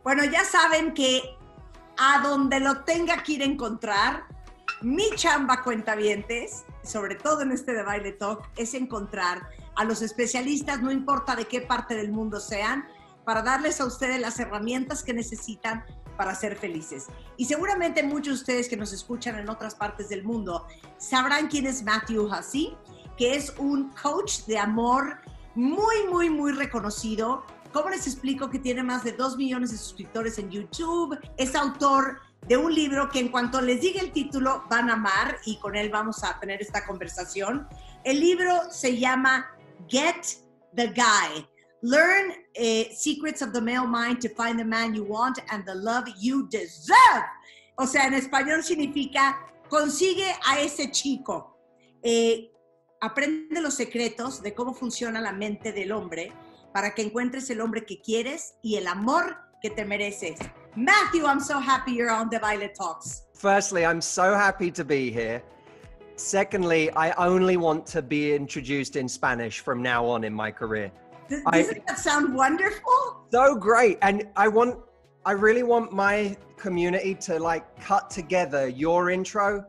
Bueno, ya saben que a donde lo tenga que ir a encontrar, mi chamba, cuentavientes, sobre todo en este Debayle Talk, es encontrar a los especialistas, no importa de qué parte del mundo sean, para darles a ustedes las herramientas que necesitan para ser felices. Y seguramente muchos de ustedes que nos escuchan en otras partes del mundo sabrán quién es Hussey, que es un coach de amor muy reconocido. ¿Cómo les explico que tiene más de 2 millones de suscriptores en YouTube? Es autor de un libro que en cuanto les diga el título van a amar y con él vamos a tener esta conversación. El libro se llama Get the Guy. Learn Secrets of the Male Mind to Find the Man You Want and the Love You Deserve. O sea, en español significa consigue a ese chico. Aprende los secretos de cómo funciona la mente del hombre para que encuentres el hombre que quieres y el amor que te mereces. Matthew, I'm so happy you're on Debayle Talks. Firstly, I'm so happy to be here. Secondly, I only want to be introduced in Spanish from now on in my career. Doesn't that sound wonderful? So great. And I really want my community to like cut together your intro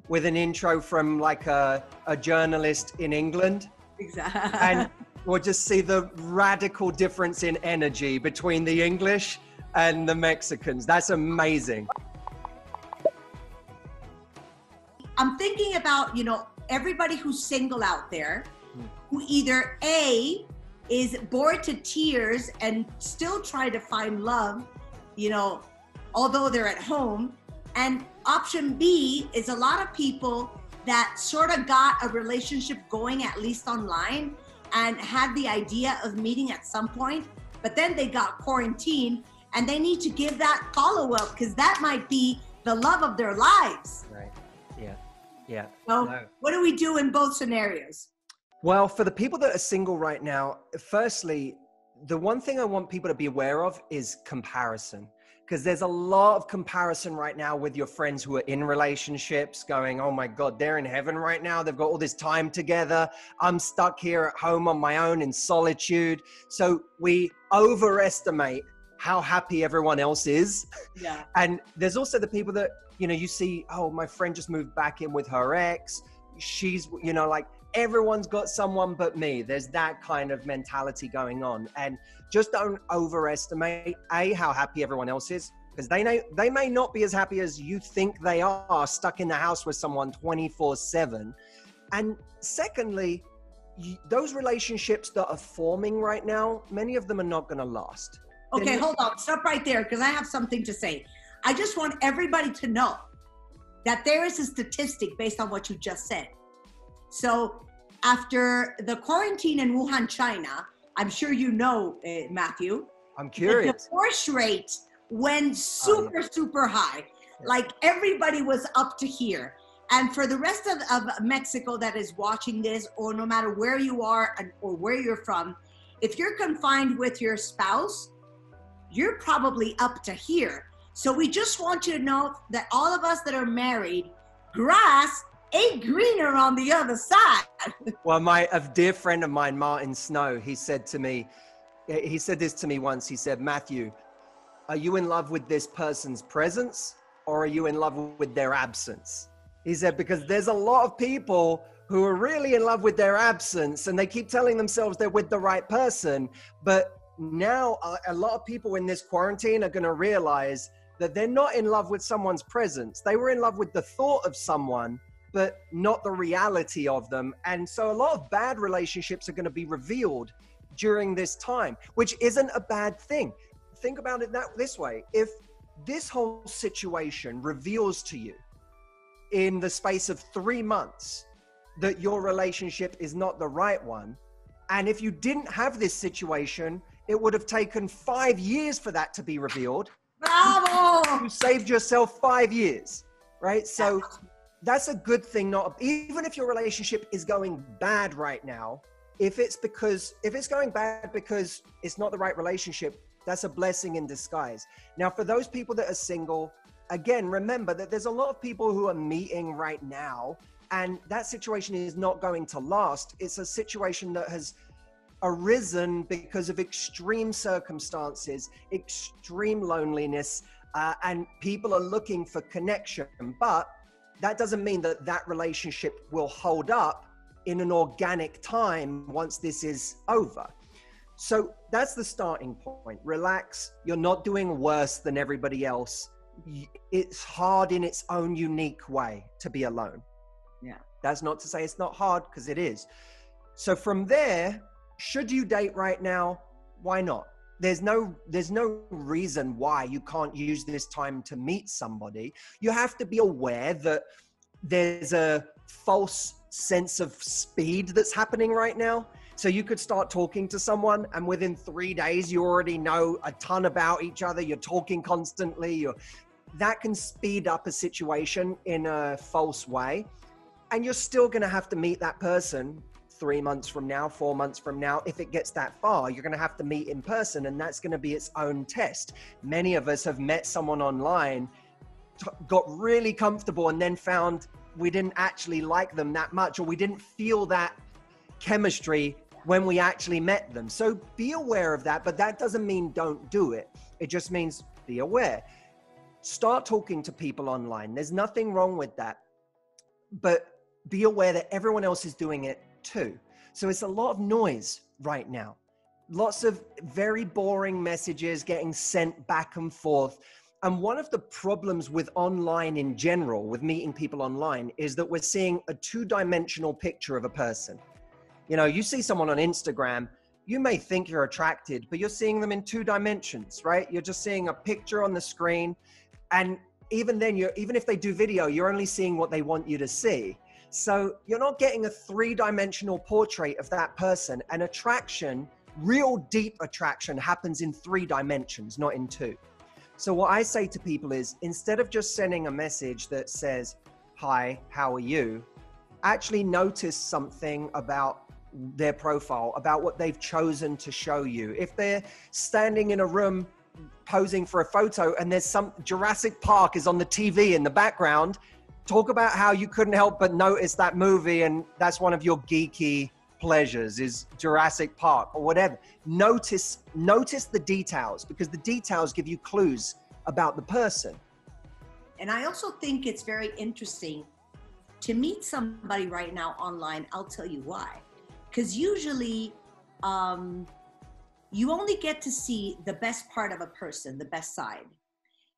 with an intro from like a journalist in England. Exactly. And we'll just see the radical difference in energy between the English and the Mexicans. That's amazing. I'm thinking about, everybody who's single out there, who either A, is bored to tears and still try to find love, although they're at home. And option B is a lot of people that sort of got a relationship going, at least online, and had the idea of meeting at some point, but then they got quarantined and they need to give that follow-up because that might be the love of their lives. Right. Yeah. So No. What do we do in both scenarios? Well, for the people that are single right now, firstly, the one thing I want people to be aware of is comparison. Because there's a lot of comparison right now with your friends who are in relationships going, oh my God, they're in heaven right now. They've got all this time together. I'm stuck here at home on my own in solitude. So we overestimate how happy everyone else is. Yeah. And there's also the people that, you see, oh, my friend just moved back in with her ex. She's, like everyone's got someone but me. There's that kind of mentality going on. And just don't overestimate how happy everyone else is, because they may not be as happy as you think they are, stuck in the house with someone 24/7. And secondly, those relationships that are forming right now, many of them are not going to last. Okay, hold on. Stop right there because I have something to say. I just want everybody to know that there is a statistic based on what you just said. So after the quarantine in Wuhan, China, I'm sure you know, Matthew. I'm curious. The divorce rate went super high. Like everybody was up to here. And for the rest of Mexico that is watching this, or no matter where you are or where you're from, if you're confined with your spouse, you're probably up to here. So we just want you to know that all of us that are married, grass ain't greener on the other side. Well, a dear friend of mine, Martin Snow, he said this to me once. He said, Matthew, are you in love with this person's presence or are you in love with their absence? He said, because there's a lot of people who are really in love with their absence and they keep telling themselves they're with the right person. But now a lot of people in this quarantine are going to realize that they're not in love with someone's presence. They were in love with the thought of someone, but not the reality of them. And so a lot of bad relationships are going to be revealed during this time, which isn't a bad thing. Think about it this way. If this whole situation reveals to you in the space of 3 months that your relationship is not the right one, and if you didn't have this situation, it would have taken 5 years for that to be revealed. Bravo! You saved yourself 5 years, right? So that's a good thing. Even if your relationship is going bad right now, if it's going bad because it's not the right relationship, that's a blessing in disguise. Now, for those people that are single, again, remember that there's a lot of people who are meeting right now, and that situation is not going to last. It's a situation that has arisen because of extreme circumstances, extreme loneliness, and people are looking for connection. But that doesn't mean that that relationship will hold up in an organic time once this is over. So that's the starting point. Relax. You're not doing worse than everybody else. It's hard in its own unique way to be alone. Yeah. That's not to say it's not hard, because it is. So from there, should you date right now? Why not? There's no reason why you can't use this time to meet somebody. You have to be aware that there's a false sense of speed that's happening right now. So you could start talking to someone and within 3 days, you already know a ton about each other. You're talking constantly. That can speed up a situation in a false way. And you're still going to have to meet that person 3 months from now, 4 months from now. If it gets that far, you're going to have to meet in person, and that's going to be its own test. Many of us have met someone online, got really comfortable, and then found we didn't actually like them that much, or we didn't feel that chemistry when we actually met them. So be aware of that, but that doesn't mean don't do it. It just means be aware. Start talking to people online. There's nothing wrong with that, but be aware that everyone else is doing it too. So it's a lot of noise right now. Lots of very boring messages getting sent back and forth. And one of the problems with online in general, with meeting people online, is that we're seeing a two-dimensional picture of a person. You know, you see someone on Instagram, you may think you're attracted, but you're seeing them in 2 dimensions, right? You're just seeing a picture on the screen. And even then, even if they do video, you're only seeing what they want you to see. So you're not getting a 3-dimensional portrait of that person. And attraction, real deep attraction, happens in 3 dimensions, not in 2. So what I say to people is, instead of just sending a message that says, "Hi, how are you?" actually notice something about their profile, about what they've chosen to show you. If they're standing in a room posing for a photo and there's some Jurassic Park is on the TV in the background, talk about how you couldn't help but notice that movie, and that's one of your geeky pleasures is Jurassic Park or whatever. Notice the details, because the details give you clues about the person. And I also think it's very interesting to meet somebody right now online. I'll tell you why. Because usually you only get to see the best part of a person, the best side.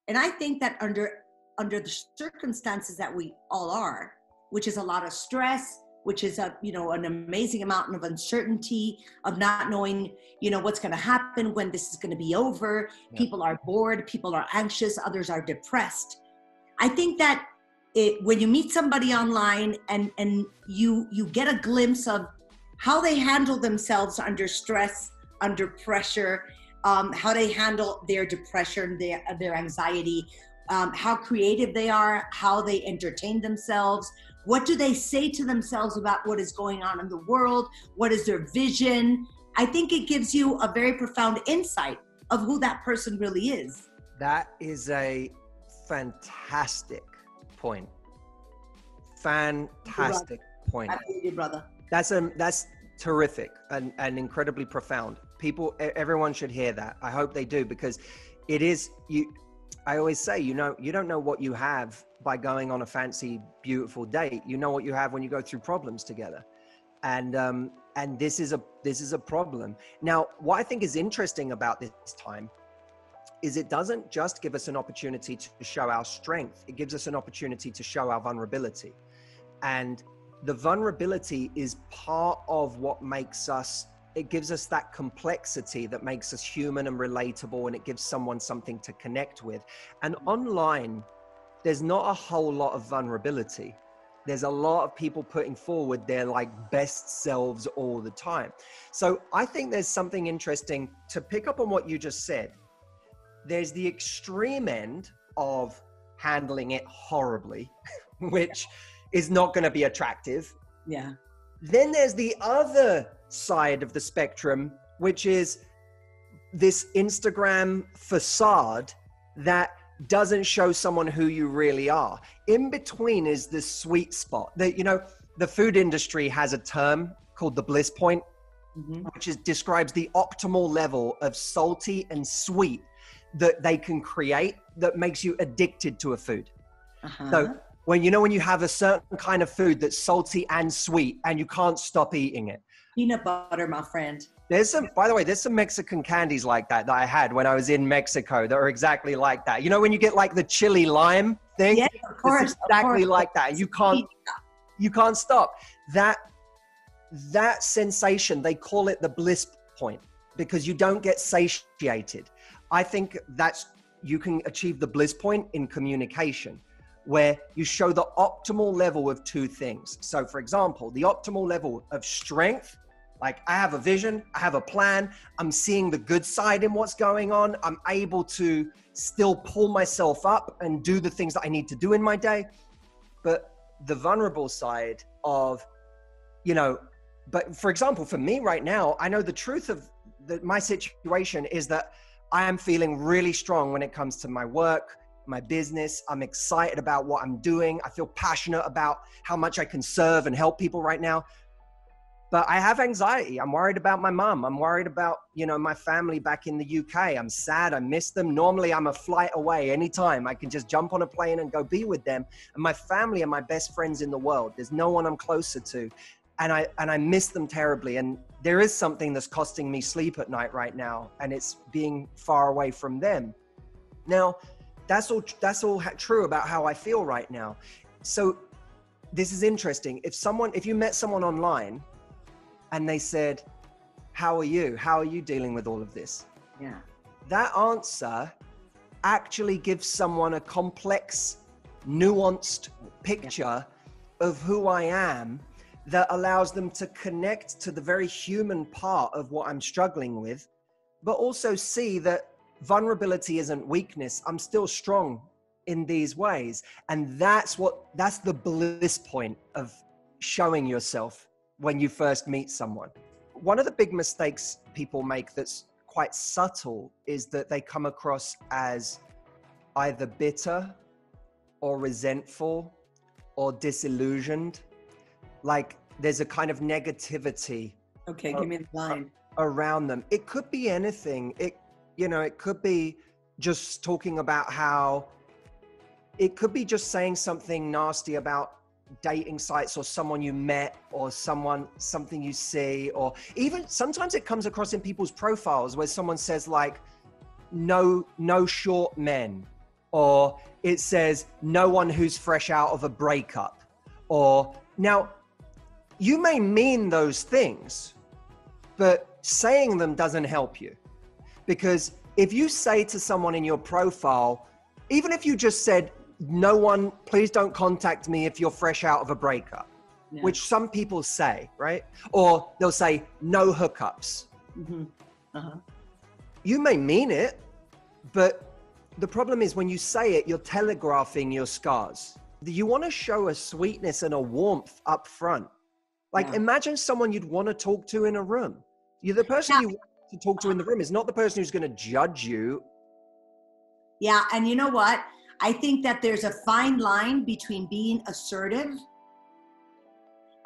And I think that under the circumstances that we all are, which is a lot of stress, which is an amazing amount of uncertainty of not knowing, what's going to happen, when this is going to be over. Yeah. People are bored, people are anxious, others are depressed. I think that when you meet somebody online and you get a glimpse of how they handle themselves under stress, under pressure, how they handle their depression, their anxiety, how creative they are, how they entertain themselves, what do they say to themselves about what is going on in the world, what is their vision. I think it gives you a very profound insight of who that person really is. That is a fantastic point. Fantastic point. I feel you, brother. That's terrific and incredibly profound. Everyone should hear that. I hope they do, because it is I always say, you don't know what you have by going on a fancy, beautiful date. You know what you have when you go through problems together. And this is a problem. Now, what I think is interesting about this time is it doesn't just give us an opportunity to show our strength. It gives us an opportunity to show our vulnerability. And the vulnerability is part of what makes us, it gives us that complexity that makes us human and relatable, and it gives someone something to connect with. And online, there's not a whole lot of vulnerability. There's a lot of people putting forward their best selves all the time. So I think there's something interesting to pick up on what you just said. There's the extreme end of handling it horribly, which is not going to be attractive. Yeah. Then there's the other side of the spectrum, which is this Instagram facade that doesn't show someone who you really are. In between is this sweet spot that, the food industry has a term called the bliss point, which describes the optimal level of salty and sweet that they can create that makes you addicted to a food. So when you have a certain kind of food that's salty and sweet and you can't stop eating it. Peanut butter, my friend. By the way, there's some Mexican candies like that I had when I was in Mexico that are exactly like that. You know, when you get like the chili lime thing? Yeah, of course. It's exactly like that. And you can't stop. That sensation, they call it the bliss point because you don't get satiated. I think you can achieve the bliss point in communication where you show the optimal level of two things. So for example, the optimal level of strength, like I have a vision, I have a plan, I'm seeing the good side in what's going on. I'm able to still pull myself up and do the things that I need to do in my day. But the vulnerable side of, but for example, for me right now, I know the truth of my situation is that I am feeling really strong when it comes to my work, my business. I'm excited about what I'm doing. I feel passionate about how much I can serve and help people right now. But I have anxiety. I'm worried about my mom. I'm worried about, my family back in the UK. I'm sad. I miss them. Normally I'm a flight away anytime. I can just jump on a plane and go be with them. And my family are my best friends in the world. There's no one I'm closer to. And I miss them terribly. And there is something that's costing me sleep at night right now. And it's being far away from them. Now, that's all true about how I feel right now. So this is interesting. If you met someone online and they said, how are you? How are you dealing with all of this? Yeah. That answer actually gives someone a complex, nuanced picture of who I am that allows them to connect to the very human part of what I'm struggling with, but also see that vulnerability isn't weakness. I'm still strong in these ways. And that's the bliss point of showing yourself when you first meet someone. One of the big mistakes people make that's quite subtle is that they come across as either bitter or resentful or disillusioned. Like there's a kind of negativity. Okay, give me the line. Around them. It could be anything. It could be just talking about it could be just saying something nasty about dating sites or someone you met or something you see, or even sometimes it comes across in people's profiles where someone says like, no short men, or it says no one who's fresh out of a breakup. Or now you may mean those things, but saying them doesn't help you. Because if you say to someone in your profile, even if you just said, please don't contact me if you're fresh out of a breakup, which some people say, right? Or they'll say, no hookups. You may mean it, but the problem is when you say it, you're telegraphing your scars. You want to show a sweetness and a warmth up front. Like imagine someone you'd want to talk to in a room. The person you want to talk to in the room is not the person who's going to judge you. Yeah, and you know what? I think that there's a fine line between being assertive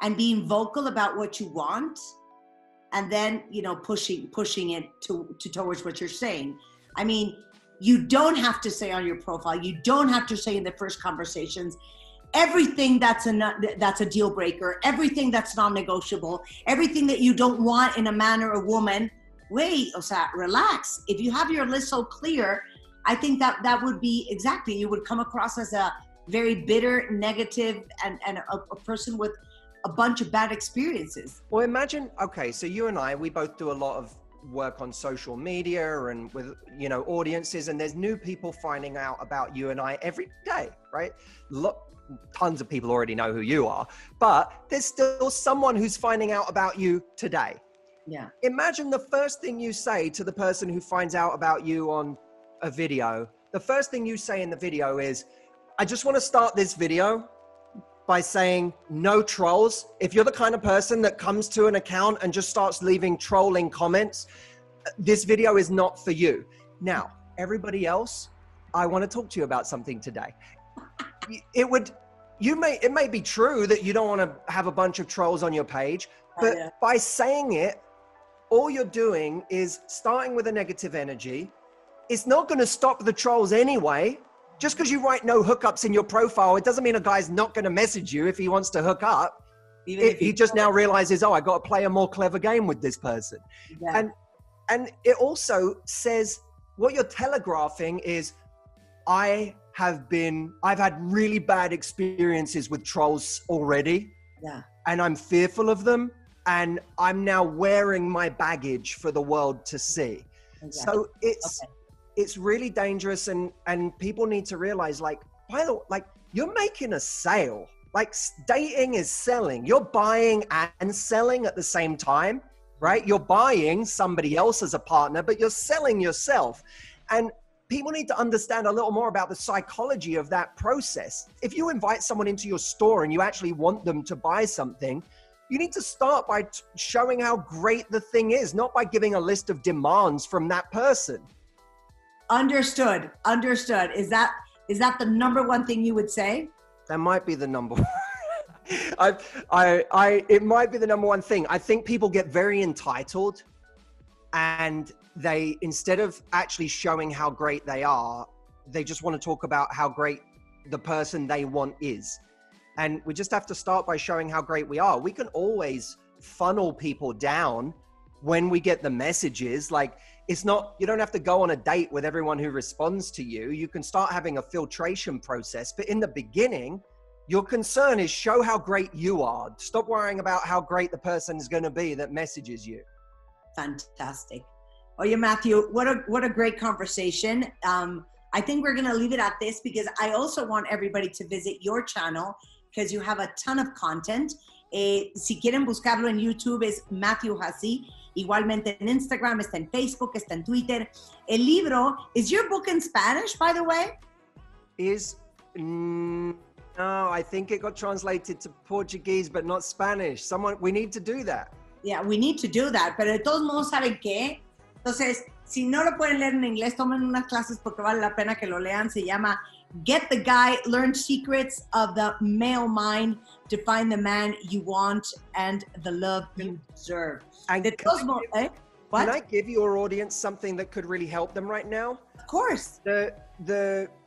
and being vocal about what you want, and then, pushing it towards what you're saying. I mean, you don't have to say on your profile, you don't have to say in the first conversations, everything that's a deal breaker, everything that's non-negotiable, everything that you don't want in a man or a woman. Wait, relax. If you have your list so clear, I think that would be exactly, you would come across as a very bitter, negative, and a person with a bunch of bad experiences. Well, imagine, okay, so you and I, we both do a lot of work on social media and with, audiences, and there's new people finding out about you and I every day, right? Look, tons of people already know who you are, but there's still someone who's finding out about you today. Yeah. Imagine the first thing you say to the person who finds out about you on a video. The first thing you say in the video is, I just want to start this video by saying no trolls. If you're the kind of person that comes to an account and just starts leaving trolling comments, this video is not for you. Now, everybody else, I want to talk to you about something today. It may be true that you don't want to have a bunch of trolls on your page, but by saying it, all you're doing is starting with a negative energy. It's not going to stop the trolls anyway. Just because you write no hookups in your profile, it doesn't mean a guy's not going to message you if he wants to hook up. Even if he just now realizes, oh, I got to play a more clever game with this person. Yeah. And it also says what you're telegraphing is, I've had really bad experiences with trolls already. Yeah. And I'm fearful of them. And I'm now wearing my baggage for the world to see. Exactly. So it's really dangerous. And people need to realize, like, you're making a sale. Like, dating is selling. You're buying and selling at the same time, right? You're buying somebody else as a partner, but you're selling yourself. And people need to understand a little more about the psychology of that process. If you invite someone into your store and you actually want them to buy something, you need to start by showing how great the thing is, not by giving a list of demands from that person. Understood. Is that the number one thing you would say? That might be the number one. It might be the number one thing. I think people get very entitled, and they, instead of actually showing how great they are, they just want to talk about how great the person they want is. And we just have to start by showing how great we are. We can always funnel people down when we get the messages. Like, it's not, you don't have to go on a date with everyone who responds to you. You can start having a filtration process. But in the beginning, your concern is show how great you are. Stop worrying about how great the person is going to be that messages you. Fantastic. Oh, yeah, Matthew, what a great conversation. I think we're going to leave it at this, because I also want everybody to visit your channel, because you have a ton of content. Si quieren buscarlo en YouTube es Matthew Hussey. Igualmente en Instagram, está en Facebook, está en Twitter. El libro, is your book in Spanish, by the way? No, I think it got translated to Portuguese, but not Spanish. We need to do that. Yeah, we need to do that. Pero de todos modos, ¿saben qué? Entonces, si no lo pueden leer en inglés, tomen unas clases porque vale la pena que lo lean. Se llama Get the Guy, Learn Secrets of the Male Mind to Find the Man You Want and the Love You Deserve. And can I give your audience something that could really help them right now? Of course.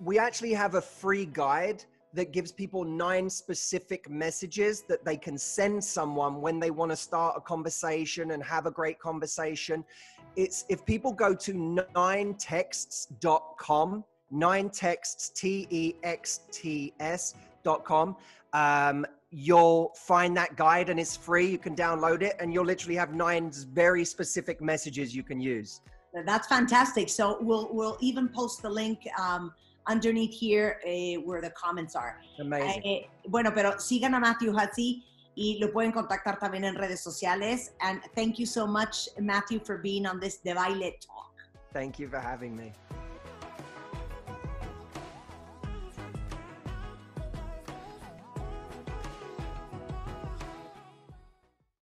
We actually have a free guide that gives people 9 specific messages that they can send someone when they want to start a conversation and have a great conversation. If people go to 9texts.com, 9texts.com, you'll find that guide, and it's free. You can download it, and you'll literally have 9 very specific messages you can use. That's fantastic. So we'll even post the link underneath here where the comments are. Amazing. Bueno, pero sigan a Matthew Hussey y lo pueden contactar también en redes sociales. And thank you so much, Matthew, for being on this Debayle Talk. Thank you for having me.